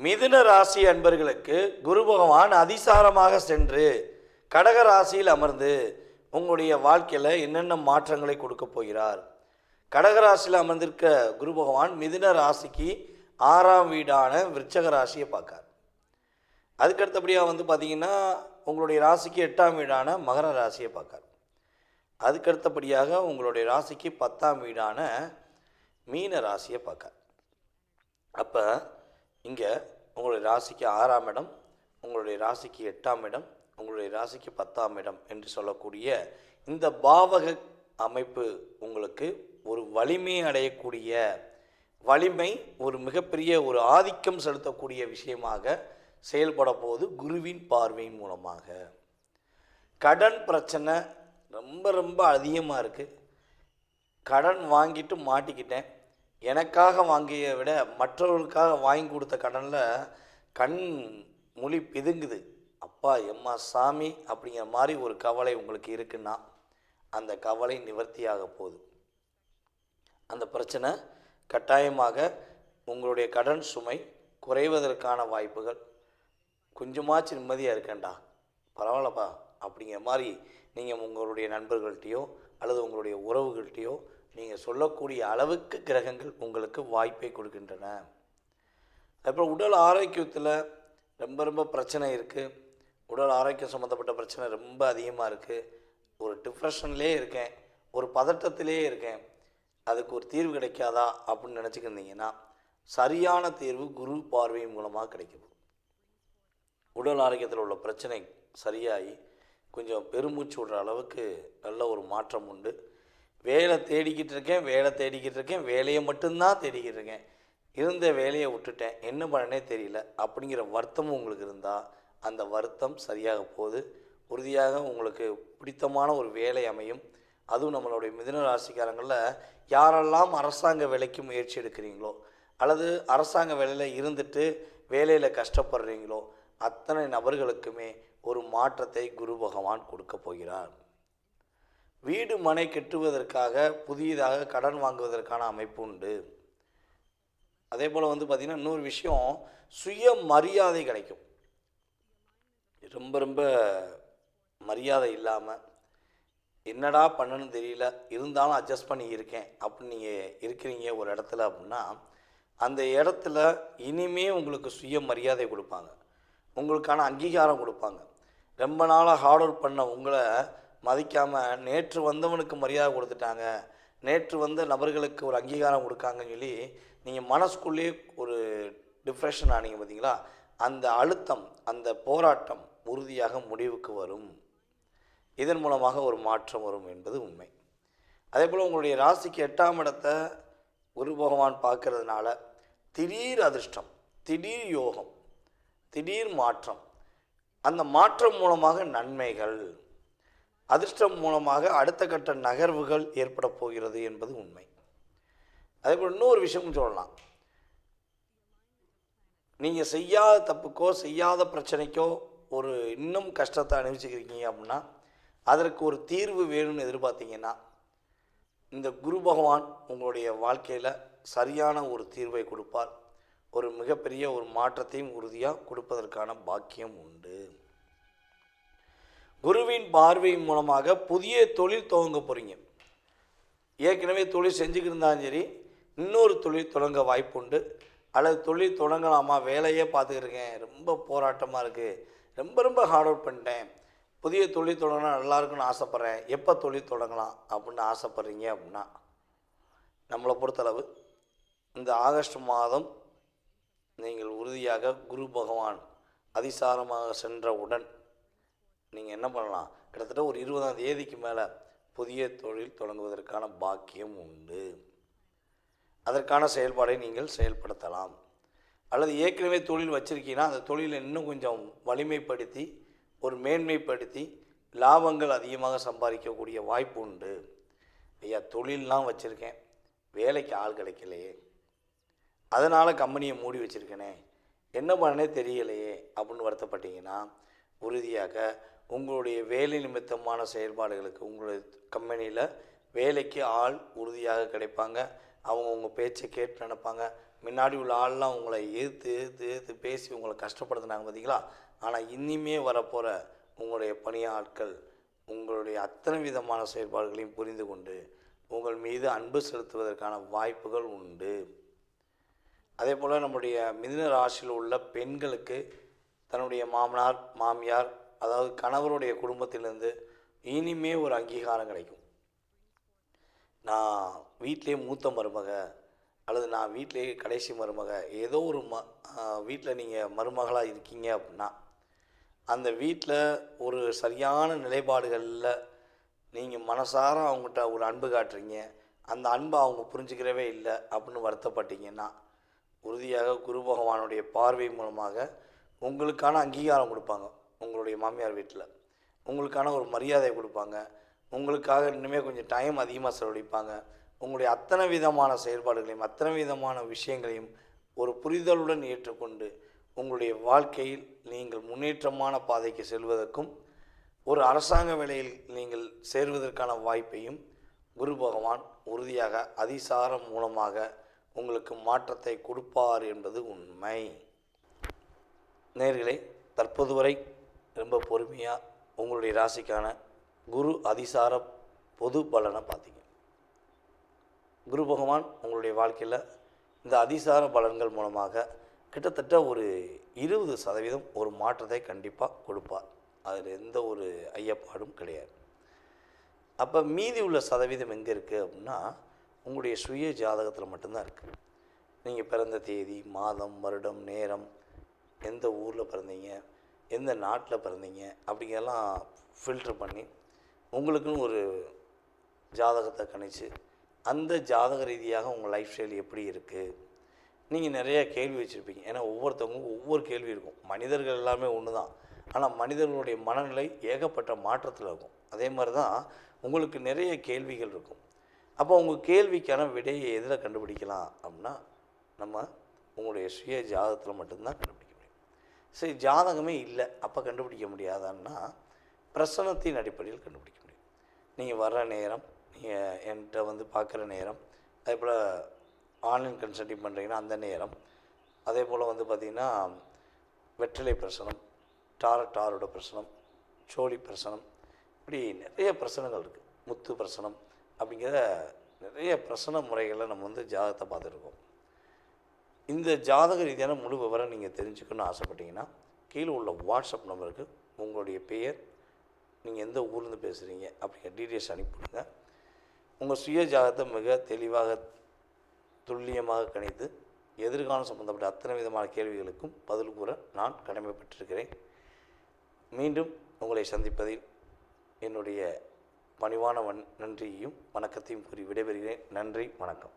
மிதுன ராசி அன்பர்களுக்கு குரு பகவான் அதிசாரமாக சென்று கடக ராசியில் அமர்ந்து உங்களுடைய வாழ்க்கையில் என்னென்ன மாற்றங்களை கொடுக்க போகிறார். கடகராசியில் அமர்ந்திருக்க குரு பகவான் மிதுன ராசிக்கு 6ஆம் வீடான விருச்சக ராசியை பார்க்கார். அதுக்கடுத்தபடியாக பார்த்தீங்கன்னா உங்களுடைய ராசிக்கு 8ஆம் வீடான மகர ராசியை பார்க்கார். அதுக்கடுத்தபடியாக உங்களுடைய ராசிக்கு 10ஆம் வீடான மீன ராசியை பார்க்கார். அப்போ இங்கே உங்களுடைய ராசிக்கு 6ஆம் இடம், உங்களுடைய ராசிக்கு 8ஆம் இடம், உங்களுடைய ராசிக்கு 10ஆம் இடம் என்று சொல்லக்கூடிய இந்த பாவக அமைப்பு உங்களுக்கு ஒரு வலிமை அடையக்கூடிய வலிமை, ஒரு மிகப்பெரிய ஒரு ஆதிக்கம் செலுத்தக்கூடிய விஷயமாக செயல்பட போது குருவின் பார்வையின் மூலமாக. கடன் பிரச்சனை ரொம்ப ரொம்ப அதிகமாக இருக்குது. கடன் வாங்கிட்டு மாட்டிக்கிட்டேன். எனக்காக வாங்கிய விட மற்றவர்களுக்காக வாங்கி கொடுத்த கடனில் கண் மொழி பிதுங்குது. அப்பா எம்மா சாமி அப்படிங்கிற மாதிரி ஒரு கவலை உங்களுக்கு இருக்குன்னா அந்த கவலை நிவர்த்தியாக போகுது. அந்த பிரச்சனை கட்டாயமாக உங்களுடைய கடன் சுமை குறைவதற்கான வாய்ப்புகள். கொஞ்சமாச்சு நிம்மதியாக இருக்கேன்டா, பரவாயில்லப்பா அப்படிங்கிற மாதிரி நீங்கள் உங்களுடைய நண்பர்கள்ட்டையோ அல்லது உங்களுடைய உறவுகள்கிட்டையோ நீங்கள் சொல்லக்கூடிய அளவுக்கு கிரகங்கள் உங்களுக்கு வாய்ப்பை கொடுக்கின்றன. அப்புறம் உடல் ஆரோக்கியத்தில் ரொம்ப ரொம்ப பிரச்சனை இருக்குது. உடல் ஆரோக்கியம் சம்மந்தப்பட்ட பிரச்சனை ரொம்ப அதிகமாக இருக்குது. ஒரு டிப்ரெஷன்லேயே இருக்கேன், ஒரு பதட்டத்திலே இருக்கேன், அதுக்கு ஒரு தீர்வு கிடைக்காதா அப்படின்னு நினச்சிக்கிருந்தீங்கன்னா சரியான தீர்வு குரு பார்வையின் மூலமாக கிடைக்குது. உடல் ஆரோக்கியத்தில் உள்ள பிரச்சனை சரியாகி கொஞ்சம் பெருமூச்சு விடுற அளவுக்கு நல்ல ஒரு மாற்றம் உண்டு. வேலை தேடிக்கிட்டு இருக்கேன், வேலையை மட்டும்தான் தேடிக்கிட்டு இருக்கேன், இருந்த வேலையை விட்டுட்டேன், என்ன பண்ணனே தெரியல அப்படிங்கிற வருத்தமும் உங்களுக்கு இருந்தால் அந்த வருத்தம் சரியாக போகுது. உறுதியாக உங்களுக்கு பிடித்தமான ஒரு வேலை அமையும். அதுவும் நம்மளுடைய மிதுன ராசிக்காரங்களில் யாரெல்லாம் அரசாங்க வேலைக்கு முயற்சி எடுக்கிறீங்களோ அல்லது அரசாங்க வேலையில் இருந்துட்டு வேலையில் கஷ்டப்படுறீங்களோ அத்தனை நபர்களுக்குமே ஒரு மாற்றத்தை குரு பகவான் கொடுக்க போகிறார். வீடு மனை கட்டுவதற்காக புதியதாக கடன் வாங்குவதற்கான அமைப்பு உண்டு. அதே போல் பார்த்திங்கன்னா இன்னொரு விஷயம், சுய மரியாதை கிடைக்கும். ரொம்ப ரொம்ப மரியாதை இல்லாமல் என்னடா பண்ணணும்னு தெரியல, இருந்தாலும் அட்ஜஸ்ட் பண்ணி இருக்கேன் அப்படின்னு நீங்கள் இருக்கிறீங்க ஒரு இடத்துல அப்படின்னா அந்த இடத்துல இனிமே உங்களுக்கு சுய மரியாதை கொடுப்பாங்க, உங்களுக்கான அங்கீகாரம் கொடுப்பாங்க. ரொம்ப நாளாக ஹார்ட் ஒர்க் பண்ண உங்களை மதிக்காமல் நேற்று வந்தவனுக்கு மரியாதை கொடுத்துட்டாங்க, நேற்று வந்த நபர்களுக்கு ஒரு அங்கீகாரம் கொடுக்காங்கன்னு சொல்லி நீங்கள் மனசுக்குள்ளேயே ஒரு டிப்ரெஷன் ஆனீங்க பார்த்தீங்களா, அந்த அழுத்தம், அந்த போராட்டம் உறுதியாக முடிவுக்கு வரும். இதன் மூலமாக ஒரு மாற்றம் வரும் என்பது உண்மை. அதே போல் உங்களுடைய ராசிக்கு 8ஆம் இடத்தை குரு பகவான் பார்க்கறதுனால திடீர் அதிர்ஷ்டம், திடீர் யோகம், திடீர் மாற்றம், அந்த மாற்றம் மூலமாக நன்மைகள், அதிர்ஷ்டம் மூலமாக அடுத்த கட்ட நகர்வுகள் ஏற்பட போகிறது என்பது உண்மை. அதே போல் இன்னொரு விஷயம் சொல்லலாம், நீங்கள் செய்யாத தப்புக்கோ செய்யாத பிரச்சனைக்கோ ஒரு இன்னும் கஷ்டத்தை அனுபவிச்சுக்கிறீங்க அப்படின்னா அதற்கு ஒரு தீர்வு வேணும்னு எதிர்பார்த்தீங்கன்னா இந்த குரு பகவான் உங்களுடைய வாழ்க்கையில் சரியான ஒரு தீர்வை கொடுப்பார். ஒரு மிகப்பெரிய ஒரு மாற்றத்தையும் உறுதியாக கொடுப்பதற்கான பாக்கியம் உண்டு. குருவின் பார்வையின் மூலமாக புதிய தொழில் துவங்க போகிறீங்க. ஏற்கனவே தொழில் செஞ்சுக்கிட்டு இருந்தாலும் சரி, இன்னொரு தொழில் தொடங்க வாய்ப்பு உண்டு. அல்லது தொழில் தொடங்கலாமா, வேலையே பார்த்துக்கிருக்கேன், ரொம்ப போராட்டமாக இருக்குது, ரொம்ப ரொம்ப ஹார்ட் ஒர்க் பண்ணிட்டேன், புதிய தொழில் தொடங்கினா நல்லாயிருக்குன்னு ஆசைப்பட்றேன், எப்போ தொழில் தொடங்கலாம் அப்படின்னு ஆசைப்பட்றீங்க அப்படின்னா நம்மளை பொறுத்தளவு இந்த ஆகஸ்ட் மாதம் நீங்கள் உறுதியாக குரு பகவான் அதிசாரமாக சென்றவுடன் நீங்கள் என்ன பண்ணலாம், கிட்டத்தட்ட ஒரு 20ஆம் தேதிக்கு மேலே புதிய தொழில் தொடங்குவதற்கான பாக்கியம் உண்டு. அதற்கான செயல்பாடை நீங்கள் செயல்படுத்தலாம். அல்லது ஏற்கனவே தொழில் வச்சுருக்கீங்கன்னா அந்த தொழிலை இன்னும் கொஞ்சம் வலிமைப்படுத்தி ஒரு மேன்மைப்படுத்தி லாபங்கள் அதிகமாக சம்பாதிக்கக்கூடிய வாய்ப்பு உண்டு. ஐயா தொழிலெலாம் வச்சுருக்கேன், வேலைக்கு ஆள் கிடைக்கலையே, அதனால் கம்பெனியை மூடி வச்சுருக்கேனே, என்ன பண்ணனே தெரியலையே அப்படின்னு வருத்தப்பட்டீங்கன்னா உறுதியாக உங்களுடைய வேலை நிமித்தமான செயல்பாடுகளுக்கு உங்களுடைய கம்பெனியில் வேலைக்கு ஆள் உறுதியாக கிடைப்பாங்க. அவங்க உங்கள் பேச்சை கேட்டு நடப்பாங்க, முன்னாடி உள்ள ஆள்லாம் உங்களை எதிர்த்து எதிர்த்து எதிர்த்து பேசி உங்களை கஷ்டப்படுத்தினாங்க பார்த்தீங்களா? ஆனால் இனிமே வரப்போகிற உங்களுடைய பணியாட்கள் உங்களுடைய அத்தனை விதமான செயல்பாடுகளையும் புரிந்து கொண்டு உங்கள் மீது அன்பு செலுத்துவதற்கான வாய்ப்புகள் உண்டு. அதே போல் நம்முடைய மிதுன ராசியில் உள்ள பெண்களுக்கு தன்னுடைய மாமனார் மாமியார் அதாவது கணவருடைய குடும்பத்திலேருந்து இனிமே ஒரு அங்கீகாரம் கிடைக்கும். நான் வீட்டிலே மூத்த மருமக அல்லது நான் வீட்டிலே கடைசி மருமக, ஏதோ ஒரு வீட்டில் நீங்கள் மருமகளாக இருக்கீங்க அப்படின்னா அந்த வீட்டில் ஒரு சரியான நிலைப்பாடுகளில் நீங்கள் மனசார அவங்ககிட்ட ஒரு அன்பு காட்டுறீங்க, அந்த அன்பை அவங்க புரிஞ்சுக்கிறவே இல்லை அப்படின்னு வருத்தப்பட்டீங்கன்னா உறுதியாக குரு பகவானுடைய பார்வை மூலமாக உங்களுக்கான அங்கீகாரம் கொடுப்பாங்க. உங்களுடைய மாமியார் வீட்டில் உங்களுக்கான ஒரு மரியாதை கொடுப்பாங்க, உங்களுக்காக இன்னுமே கொஞ்சம் டைம் அதிகமாக செலவழிப்பாங்க. உங்களுடைய அத்தனை விதமான செயல்பாடுகளையும் அத்தனை விதமான விஷயங்களையும் ஒரு புரிதலுடன் ஏற்றுக்கொண்டு உங்களுடைய வாழ்க்கையில் நீங்கள் முன்னேற்றமான பாதைக்கு செல்வதற்கும் ஒரு அரசாங்க வேலையில் நீங்கள் சேர்வதற்கான வாய்ப்பையும் குரு பகவான் உறுதியாக அதிசாரம் மூலமாக உங்களுக்கு மாற்றத்தை கொடுப்பார் என்பது உண்மை. நேயர்களே, தற்போது வரை ரொம்ப பொறுமையாக உங்களுடைய ராசிக்கான குரு அதிசார பொது பலனை பார்த்தீங்க. குரு பகவான் உங்களுடைய வாழ்க்கையில் இந்த அதிசார பலன்கள் மூலமாக கிட்டத்தட்ட ஒரு 20% ஒரு மாற்றத்தை கண்டிப்பாக கொடுப்பார். அதில் எந்த ஒரு ஐயப்பாடும் கிடையாது. அப்போ மீதி உள்ள சதவீதம் எங்கே இருக்குது அப்படின்னா உங்களுடைய சுய ஜாதகத்தில் மட்டும்தான் இருக்குது. நீங்கள் பிறந்த தேதி, மாதம், வருடம், நேரம், எந்த ஊரில் பிறந்தீங்க, எந்த நாட்டில் பிறந்தீங்க அப்படிங்கெல்லாம் ஃபில்ட்ரு பண்ணி உங்களுக்குன்னு ஒரு ஜாதகத்தை கணிச்சு அந்த ஜாதக ரீதியாக உங்கள் லைஃப் ஸ்டைல் எப்படி இருக்குது. நீங்கள் நிறையா கேள்வி வச்சுருப்பீங்க. ஏன்னா ஒவ்வொருத்தவங்களுக்கும் ஒவ்வொரு கேள்வி இருக்கும். மனிதர்கள் எல்லாமே ஒன்று தான், ஆனால் மனிதர்களுடைய மனநிலை ஏகப்பட்ட மாற்றத்தில் இருக்கும். அதே மாதிரி தான் உங்களுக்கு நிறைய கேள்விகள் இருக்கும். அப்போ உங்கள் கேள்விக்கான விடையை எதில் கண்டுபிடிக்கலாம் அப்படின்னா நம்ம உங்களுடைய சுய ஜாதகத்தில் மட்டும்தான் கண்டுபிடிக்க முடியும். சரி, ஜாதகமே இல்லை அப்போ கண்டுபிடிக்க முடியாதான்னா பிரசனத்தின் அடிப்படையில் கண்டுபிடிக்க முடியும். நீங்கள் வர்ற நேரம், நீங்கள் என்கிட்ட வந்து பார்க்குற நேரம், அதே போல் ஆன்லைன் கன்சல்டிங் பண்ணுறீங்கன்னா அந்த நேரம், அதே போல் வந்து பார்த்திங்கன்னா வெற்றிலை பிரசனம், டாரோட பிரசனம், சோழி பிரசனம், இப்படி நிறைய பிரசனங்கள் இருக்குது. முத்து பிரசனம் அப்படிங்கிற நிறைய பிரசன முறைகளை நம்ம வந்து ஜாதகத்தை பார்த்துருக்கோம். இந்த ஜாதக ரீதியான முழு விவரம் நீங்கள் தெரிஞ்சுக்கணும்னு ஆசைப்பட்டீங்கன்னா கீழே உள்ள வாட்ஸ்அப் நம்பருக்கு உங்களுடைய பெயர், நீங்கள் எந்த ஊர்லேருந்து பேசுகிறீங்க அப்படிங்கிற டீட்டெயில்ஸ் அனுப்பிவிடுங்க. உங்கள் சுய ஜாதகத்தை மிக தெளிவாக துல்லியமாக கணித்து எதிர்காலம் சம்பந்தப்பட்ட அத்தனை விதமான கேள்விகளுக்கும் பதில் கூற நான் கடமைப்பட்டிருக்கிறேன். மீண்டும் உங்களை சந்திப்பதில் என்னுடைய பணிவான நன்றியையும் வணக்கத்தையும் கூறி விடைபெறுகிறேன். நன்றி, வணக்கம்.